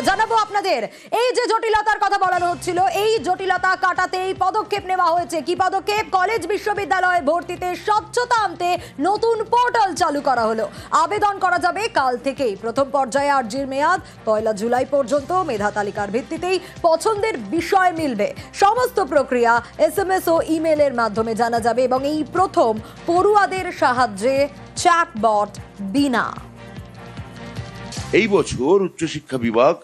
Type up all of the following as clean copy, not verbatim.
জানাবো আপনাদের এই যে জটিলতার কথা বলানো হচ্ছিল, এই জটিলতা কাটাতে এই পদক্ষেপ নেওয়া হয়েছে। কি পদক্ষেপ? কলেজ বিশ্ববিদ্যালয়ে ভর্তিতে স্বচ্ছতা আনতে নতুন পোর্টাল চালু করা হলো। আবেদন করা যাবে কাল থেকেই। প্রথম পর্যায়ে আর্জির মেয়াদ 1 জুলাই পর্যন্ত। মেধা তালিকার ভিত্তিতেই পছন্দের বিষয় মিলবে। সমস্ত প্রক্রিয়া SMS ও ইমেলের মাধ্যমে জানা যাবে এবং এই প্রথম পড়ুয়াদের সাহায্যে চ্যাটবট বিনা। এই বছর উচ্চশিক্ষা বিভাগ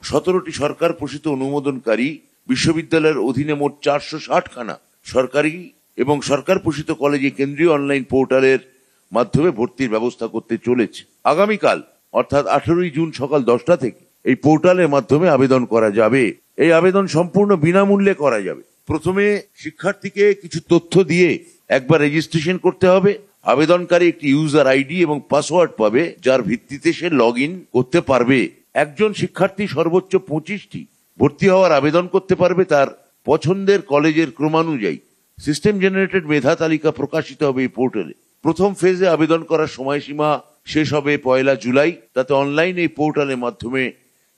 17টি সরকার পোষিত অনুমোদনকারী বিশ্ববিদ্যালয়ের অধীনে মোট 460খানা সরকারি এবং সরকার পোষিত কলেজে কেন্দ্রীয় অনলাইন পোর্টালের মাধ্যমে ভর্তির ব্যবস্থা করতে চলেছে। আগামীকাল অর্থাৎ 18 জুন সকাল 10টা থেকে এই পোর্টালের মাধ্যমে আবেদন করা যাবে। এই আবেদন সম্পূর্ণ বিনামূল্যে করা যাবে। প্রথমে শিক্ষার্থীকে কিছু তথ্য দিয়ে একবার রেজিস্ট্রেশন করতে হবে। আবেদনকারী একটি ইউজার আইডি এবং পাসওয়ার্ড পাবে, যার ভিত্তিতে সে লগ ইন করতে পারবে। একজন শিক্ষার্থী সর্বোচ্চ 25টি ভর্তি হওয়ার আবেদন করতে পারবে তার পছন্দের কলেজের ক্রমানুযায়ী। সিস্টেম জেনারেটেড মেধা তালিকা প্রকাশিত হবে এই পোর্টালে। প্রথম ফেজে আবেদন করার সময়সীমা শেষ হবে 1 জুলাই। তাতে অনলাইন এই পোর্টালের মাধ্যমে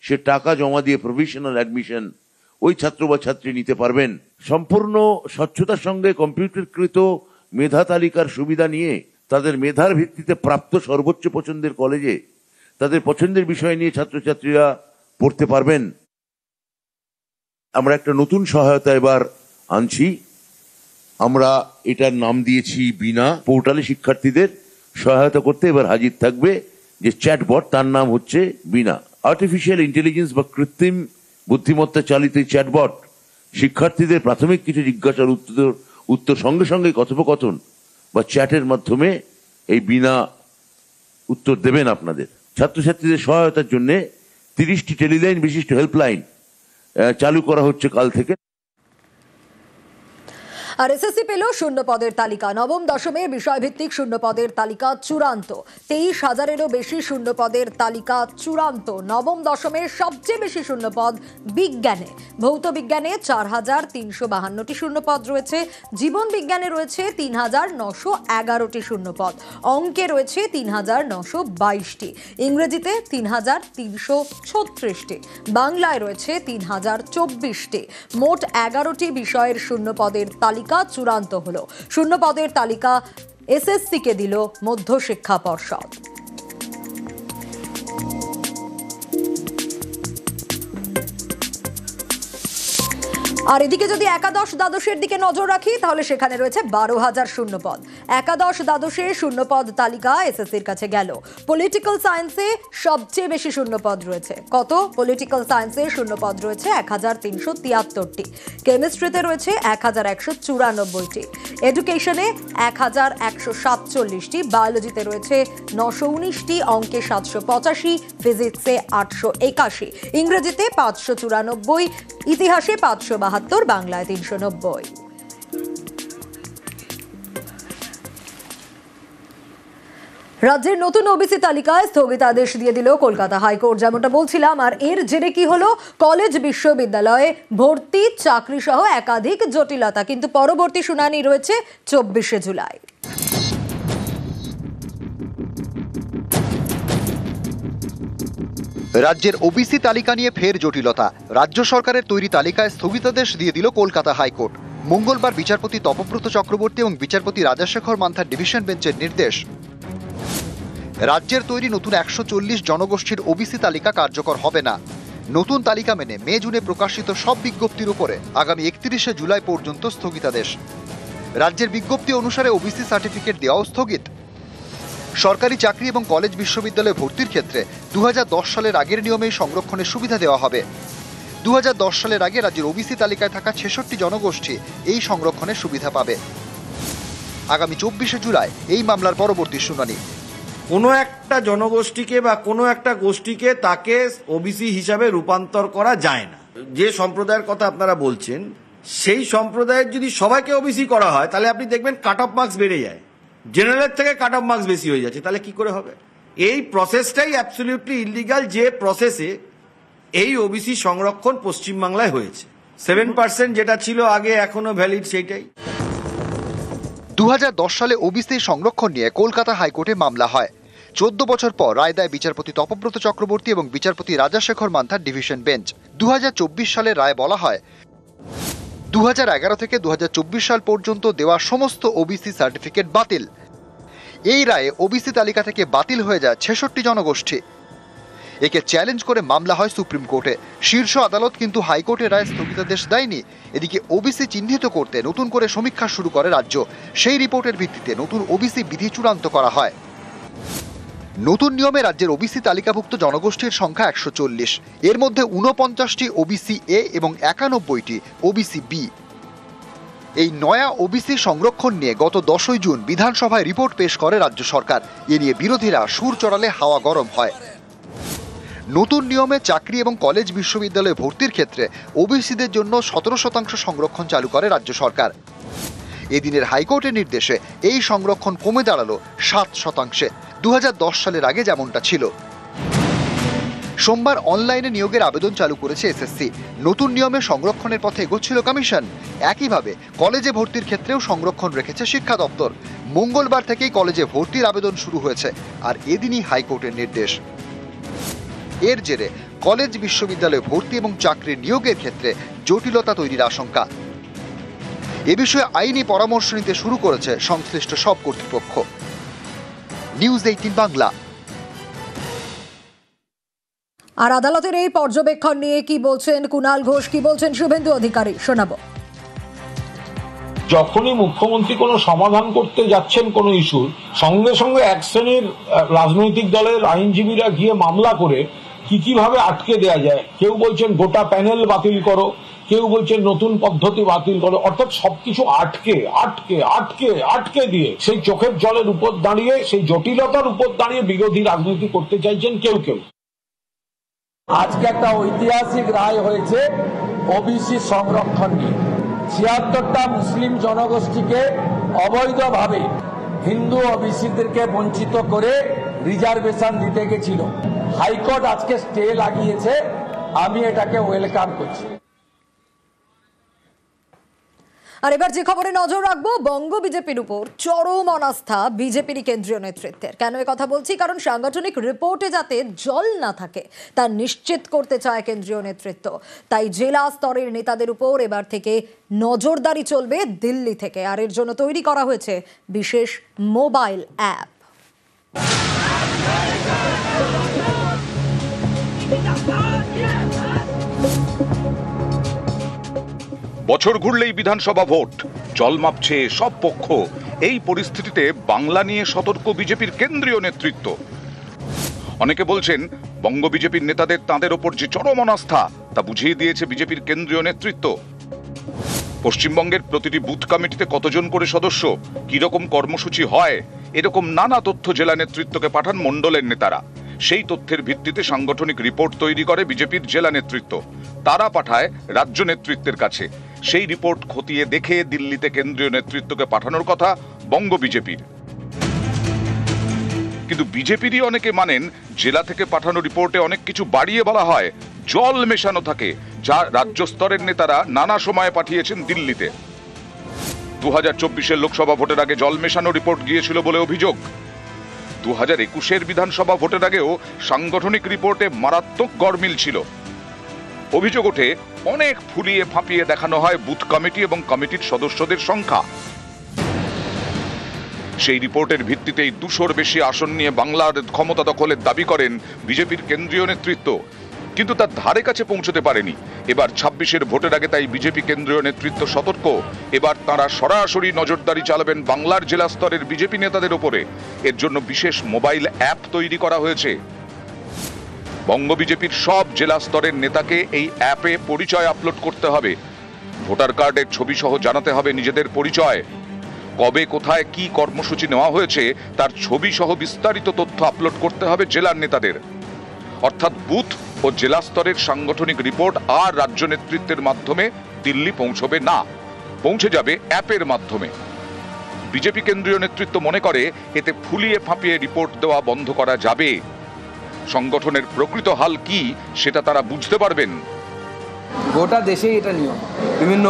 সে টাকা জমা দিয়ে প্রভিশনাল অ্যাডমিশন ওই ছাত্র বা ছাত্রী নিতে পারবেন। সম্পূর্ণ স্বচ্ছতার সঙ্গে কম্পিউটারকৃত মেধা তালিকার সুবিধা নিয়ে তাদের মেধার ভিত্তিতে প্রাপ্ত সর্বোচ্চ পছন্দের কলেজে তাদের পছন্দের বিষয় নিয়ে ছাত্রছাত্রীরা পড়তে পারবেন। আমরা একটা নতুন সহায়তা এবার আনছি। আমরা এটার নাম দিয়েছি বিনা। পোর্টালে শিক্ষার্থীদের সহায়তা করতে এবার হাজির থাকবে যে চ্যাটবট, তার নাম হচ্ছে বিনা। আর্টিফিশিয়াল ইন্টেলিজেন্স বা কৃত্রিম বুদ্ধিমত্তা চালিত চ্যাটবট শিক্ষার্থীদের প্রাথমিক কিছু জিজ্ঞাসার উত্তর সঙ্গে সঙ্গে কথোপকথন বা চ্যাটের মাধ্যমে এই বিনা উত্তর দেবেন আপনাদের। ছাত্রছাত্রীদের সহায়তার জন্য 30টি টেলিলাইন বিশিষ্ট হেল্পলাইন চালু করা হচ্ছে কাল থেকে। আর এসএসসি পেল শূন্য পদের তালিকা। নবম দশমে বিষয়ভিত্তিক শূন্য পদের তালিকা চূড়ান্ত। 23,000-এরও বেশি শূন্য পদের তালিকা চূড়ান্ত। নবম দশমের সবচেয়ে বেশি শূন্য পদ বিজ্ঞানে। ভৌত বিজ্ঞানে 4,352টি শূন্য পদ রয়েছে। জীবন বিজ্ঞানে রয়েছে 3,911টি শূন্য পদ। অঙ্কে রয়েছে 3,922টি। ইংরেজিতে 3,336টি। বাংলায় রয়েছে 3,024টি। মোট 11টি বিষয়ের শূন্য পদের তালিকা চূড়ান্ত হলো। শূন্য পদের তালিকা এসএসসি কে দিল মধ্যশিক্ষা পর্ষদ। আর এদিকে যদি একাদশ দ্বাদশের দিকে নজর রাখি তাহলে সেখানে রয়েছে 12,000 শূন্য পদ। একাদশ দ্বাদশে শূন্য পদ তালিকা এসএসসির কাছে গেল। পলিটিক্যাল সায়েন্সে সবচেয়ে বেশি শূন্য পদ রয়েছে। কত? পলিটিক্যাল সায়েন্সে শূন্য পদ রয়েছে 1,373টি। কেমিস্ট্রিতে রয়েছে 1,194টি। এডুকেশনে 1,147টি। বায়োলজিতে রয়েছে 919টি। অঙ্কে 785। ফিজিক্সে 881। ইংরেজিতে 594। ইতিহাসে 572। বাংলায় 390। রাজ্যের নতুন ওবিসি তালিকায় স্থগিতাদেশ দিয়ে দিল কলকাতা হাইকোর্ট, যেমনটা বলছিলাম। আর এর জেরে কি হলো? কলেজ বিশ্ববিদ্যালয়ে ভর্তি, চাকরি সহ একাধিক জটিলতা। কিন্তু পরবর্তী শুনানি রয়েছে 24 জুলাই। রাজ্যের ওবিসি তালিকা নিয়ে ফের জটিলতা। রাজ্য সরকারের তৈরি তালিকায় স্থগিতাদেশ দিয়ে দিল কলকাতা হাইকোর্ট। মঙ্গলবার বিচারপতি তপব্রত চক্রবর্তী এবং বিচারপতি রাজাশেখর মান্থার ডিভিশন বেঞ্চের নির্দেশ, রাজ্যের তৈরি নতুন 140 জনগোষ্ঠীর ওবিসি তালিকা কার্যকর হবে না। নতুন তালিকা মেনে মে জুনে প্রকাশিত সব বিজ্ঞপ্তির উপরে আগামী 31 জুলাই পর্যন্ত স্থগিতাদেশ। রাজ্যের বিজ্ঞপ্তি অনুসারে ওবিসি সার্টিফিকেট দেওয়াও স্থগিত। সরকারি চাকরি এবং কলেজ বিশ্ববিদ্যালয়ে ভর্তির ক্ষেত্রে 2010 সালের আগের নিয়মেই সংরক্ষণের সুবিধা দেওয়া হবে। 2010 সালের আগে রাজ্যের ওবিসি তালিকায় থাকা 66 জনগোষ্ঠী এই সংরক্ষণের সুবিধা পাবে। আগামী 24 জুলাই এই মামলার পরবর্তী শুনানি। কোনো একটা জনগোষ্ঠীকে বা কোনো একটা গোষ্ঠীকে তাকে ওবিসি হিসাবে রূপান্তর করা যায় না। যে সম্প্রদায়ের কথা আপনারা বলছেন, সেই সম্প্রদায়ের যদি সবাইকে ওবিসি করা হয় তাহলে আপনি দেখবেন কাট অফ মার্কস বেড়ে যায়, জেনারেলের থেকে কাট অফ মার্কস বেশি হয়ে যাচ্ছে। তাহলে কি করে হবে? এই প্রসেসটাই অ্যাবসলিউটলি ইলিগাল। যে প্রসেসে এই ওবিসি সংরক্ষণ পশ্চিমবাংলায় হয়েছে, 7% যেটা ছিল আগে এখনো ভ্যালিড সেইটাই। 2010 সালে ওবিসি সংরক্ষণ নিয়ে কলকাতা হাইকোর্টে মামলা হয়। 14 বছর পর রায় দেয় বিচারপতি তপব্রত চক্রবর্তী এবং বিচারপতি রাজাশেখর মান্থার ডিভিশন বেঞ্চ। 2024 সালে রায় বলা হয় 2011 থেকে 2024 সাল পর্যন্ত দেওয়া সমস্ত ওবিসি সার্টিফিকেট বাতিল। এই রায়ে ওবিসি তালিকা থেকে বাতিল হয়ে যায় 66 জনগোষ্ঠী। একে চ্যালেঞ্জ করে মামলা হয় সুপ্রিম কোর্টে। শীর্ষ আদালত কিন্তু হাইকোর্টের রায় স্থগিতাদেশ দেয়নি। এদিকে ওবিসি চিহ্নিত করতে নতুন করে সমীক্ষা শুরু করে রাজ্য। সেই রিপোর্টের ভিত্তিতে নতুন ওবিসি বিধি চূড়ান্ত করা হয়। নতুন নিয়মে রাজ্যের ওবিসি তালিকাভুক্ত জনগোষ্ঠীর সংখ্যা 140। এর মধ্যে 49টি ওবিসি এ এবং 91টি ওবিসি বি। এই নয়া ওবিসি সংরক্ষণ নিয়ে গত 10 জুন বিধানসভায় রিপোর্ট পেশ করে রাজ্য সরকার। এ নিয়ে বিরোধীরা সুর চড়ালে হাওয়া গরম হয়। নতুন নিয়মে চাকরি এবং কলেজ বিশ্ববিদ্যালয়ে ভর্তির ক্ষেত্রে ওবিসিদের জন্য 17% সংরক্ষণ চালু করে রাজ্য সরকার। এদিনের হাইকোর্টের নির্দেশে এই সংরক্ষণ কমে দাঁড়ালো 7%। 2010 সালের আগে যেমনটা ছিল। সোমবার অনলাইনে নিয়োগের আবেদন চালু করেছে এসএসসি। নতুন নিয়মে সংরক্ষণের পথে এগোচ্ছিল কমিশন। একইভাবে কলেজে ভর্তির ক্ষেত্রেও সংরক্ষণ রেখেছে শিক্ষা দপ্তর। মঙ্গলবার থেকেই কলেজে ভর্তির আবেদন শুরু হয়েছে, আর এদিনই হাইকোর্টের নির্দেশ। এর জেরে কলেজ বিশ্ববিদ্যালয়ে ভর্তি এবং চাকরির নিয়োগের ক্ষেত্রে জটিলতা তৈরির আশঙ্কা। এ বিষয়ে আইনি পরামর্শ নিতে শুরু করেছে সংশ্লিষ্ট সব কর্তৃপক্ষ। নিউজ 18 বাংলা। আর আদালতের এই পর্যবেক্ষণ নিয়ে কি বলছেন কুণাল ঘোষ, কি বলছেন শুভেন্দু অধিকারী, শোনাবো। যখনই মুখ্যমন্ত্রী কোনো সমাধান করতে যাচ্ছেন কোনো ইস্যুর, সঙ্গে সঙ্গে এক শ্রেণীর রাজনৈতিক দলের আইনজীবীরা গিয়ে মামলা করে কিভাবে আটকে দেয়া যায়। কেউ বলছেন গোটা প্যানেল বাতিল করো, কেউ বলছেন নতুন পদ্ধতি বাতিল করো। অর্থাৎ সবকিছু আটকে আটকে আটকে আটকে দিয়ে সেই চোখের জলের উপর দাঁড়িয়ে, সেই জটিলতার উপর দাঁড়িয়ে বিরোধী রাজনীতি করতে চাইছেন কেউ কেউ। আজকে একটা ঐতিহাসিক রায় হয়েছে ওবিসি সংরক্ষণ নিয়ে। 76টা মুসলিম জনগোষ্ঠীকে অবৈধভাবে হিন্দু ওবিসিদেরকে বঞ্চিত করে রিজার্ভেশন দিতে গেছিল। হাইকোর্ট আজকে স্টে লাগিয়েছে, আমি এটাকে ওয়েলকাম করছি। আর এবার যে খবরে নজর রাখবো, বঙ্গ বিজেপির উপর চরম অনাস্থা বিজেপির কেন্দ্রীয় নেতৃত্বের। কেন এ কথা বলছি? কারণ সাংগঠনিক রিপোর্টে যাতে জল না থাকে তা নিশ্চিত করতে চায় কেন্দ্রীয় নেতৃত্ব। তাই জেলা স্তরের নেতাদের উপর এবার থেকে নজরদারি চলবে দিল্লি থেকে। আর এর জন্য তৈরি করা হয়েছে বিশেষ মোবাইল অ্যাপ। বছর ঘুরলেই বিধানসভা ভোট, জল মাপছে সব পক্ষ। এই পরিস্থিতিতে বাংলা নিয়ে সতর্ক বিজেপির কেন্দ্রীয় নেতৃত্ব। অনেকে বলছেন বঙ্গ বিজেপির নেতাদের তাঁদের ওপর যে চরম অনাস্থা তা বুঝিয়ে দিয়েছে বিজেপির কেন্দ্রীয় নেতৃত্ব। পশ্চিমবঙ্গের প্রতিটি বুথ কমিটিতে কতজন করে সদস্য, কিরকম কর্মসূচি হয়, এরকম নানা তথ্য জেলা নেতৃত্বকে পাঠান মণ্ডলের নেতারা। সেই তথ্যের ভিত্তিতে সাংগঠনিক রিপোর্ট তৈরি করে বিজেপির জেলা নেতৃত্ব। তারা পাঠায় রাজ্য নেতৃত্বের কাছে। সেই রিপোর্ট খতিয়ে দেখে দিল্লিতে কেন্দ্রীয় নেতৃত্বকে পাঠানোর কথা বঙ্গ বিজেপির। কিন্তু বিজেপিরই অনেকে মানেন জেলা থেকে পাঠানো রিপোর্টে অনেক কিছু বাড়িয়ে বলা হয়, জল মেশানো থাকে, যা রাজ্য স্তরের নেতারা নানা সময়ে পাঠিয়েছেন দিল্লিতে। 2024 লোকসভা ভোটের আগে জল মেশানো রিপোর্ট গিয়েছিল বলে অভিযোগ। 2021 বিধানসভা ভোটের আগেও সাংগঠনিক রিপোর্টে মারাত্মক গড়মিল ছিল। অভিযোগ ওঠে অনেক ফুলিয়ে ফাঁপিয়ে দেখানো হয় বুথ কমিটি এবং কমিটির সদস্যদের সংখ্যা। সেই রিপোর্টের ভিত্তিতেই 200-র বেশি আসন নিয়ে বাংলার ক্ষমতা দখলের দাবি করেন বিজেপির কেন্দ্রীয় নেতৃত্ব, কিন্তু তার ধারে কাছে পৌঁছতে পারেনি। এবার 26-এর ভোটের আগে তাই বিজেপি কেন্দ্রীয় নেতৃত্ব সতর্ক। এবার তারা সরাসরি নজরদারি চালাবেন বাংলার জেলা স্তরের বিজেপি নেতাদের উপরে। এর জন্য বিশেষ মোবাইল অ্যাপ তৈরি করা হয়েছে। বঙ্গ বিজেপির সব জেলা স্তরের নেতাকে এই অ্যাপে পরিচয় আপলোড করতে হবে। ভোটার কার্ডের ছবি সহ জানাতে হবে নিজেদের পরিচয়। কবে কোথায় কি কর্মসূচি নেওয়া হয়েছে তার ছবি সহ বিস্তারিত তথ্য আপলোড করতে হবে জেলার নেতাদের। অর্থাৎ বুথ ও জেলা স্তরের সাংগঠনিক রিপোর্ট আর রাজ্য নেতৃত্বের মাধ্যমে দিল্লি পৌঁছবে না, পৌঁছে যাবে অ্যাপের মাধ্যমে। বিজেপি কেন্দ্রীয় নেতৃত্ব মনে করে এতে ফুলিয়ে ফাঁপিয়ে রিপোর্ট দেওয়া বন্ধ করা যাবে। সংগঠনের প্রকৃত হাল কি সেটা তারা বুঝতে পারবেন। গোটা দেশেই এটা নিয়ম, বিভিন্ন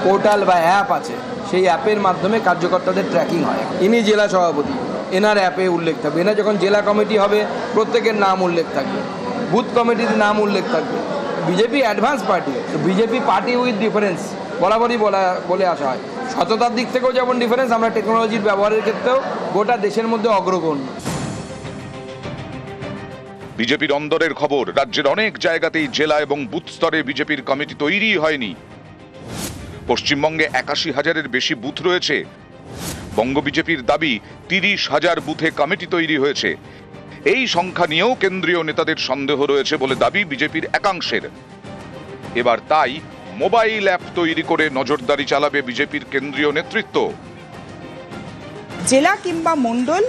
পোর্টাল বা অ্যাপ আছে, সেই অ্যাপের মাধ্যমে কার্যকর্তাদের ট্র্যাকিং হয়। ইনি জেলা সভাপতি, এনার অ্যাপে উল্লেখ থাকবে, এনার যখন জেলা কমিটি হবে প্রত্যেকের নাম উল্লেখ থাকবে, বুথ কমিটির নাম উল্লেখ থাকবে। BJP advance party, BJP party with difference বরাবরই বলে আসা হয়। সততার দিক থেকেও যেমন ডিফারেন্স, আমরা টেকনোলজির ব্যবহারের ক্ষেত্রেও গোটা দেশের মধ্যে অগ্রগণ্য। বিজেপির অন্দরের খবর, রাজ্যের অনেক জায়গাতেই জেলা এবং বুথ স্তরে বিজেপির কমিটি তৈরি হয়নি। পশ্চিমবঙ্গে ৮১,০০০-এর বেশি বুথ রয়েছে। বঙ্গ বিজেপির দাবি ৩০,০০০ বুথে কমিটি তৈরি হয়েছে। এই সংখ্যা নিয়েও কেন্দ্রীয় নেতাদের সন্দেহ রয়েছে বলে দাবি বিজেপির একাংশের। এবার তাই মোবাইল অ্যাপ তৈরি করে নজরদারি চালাবে বিজেপির কেন্দ্রীয় নেতৃত্ব। জেলা কিংবা মণ্ডল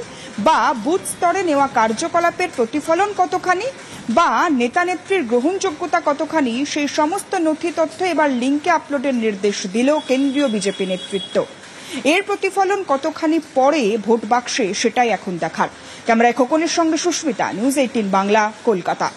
বা বুথ স্তরে নেওয়া কার্যকলাপের প্রতিফলন কতখানি বা নেতা নেত্রীর গ্রহণযোগ্যতা কতখানি, সেই সমস্ত নথি তথ্য এবার লিঙ্কে আপলোডের নির্দেশ দিল কেন্দ্রীয় বিজেপি নেতৃত্ব। এর প্রতিফলন কতখানি পরে ভোট বাক্সে, সেটাই এখন দেখার। ক্যামেরায় খোকনের সঙ্গে সুস্মিতা, নিউজ 18 বাংলা, কলকাতা।